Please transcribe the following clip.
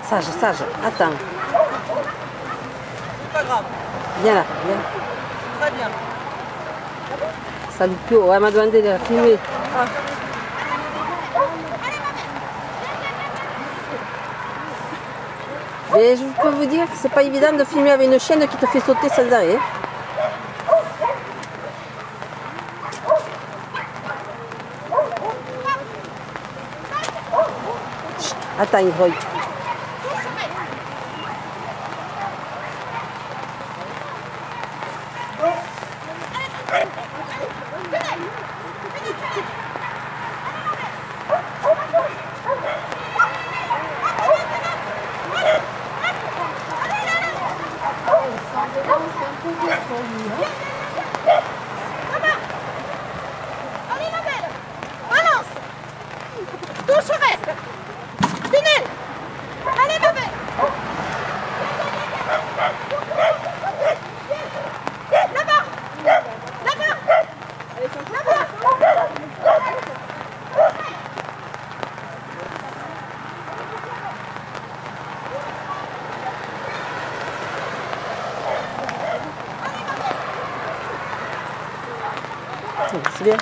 Sage, sage, attends. Pas grave. Viens là, viens. Très bien. Salut Pio, elle m'a demandé de la filmer. Ah. Mais je peux vous dire que c'est pas évident de filmer avec une chienne qui te fait sauter sans arrêt. Chut, attends, Ivroy. Allez ma belle, balance, touche au reste, tunnel, allez ma belle, là-bas, là-bas, là-bas. C'est bien.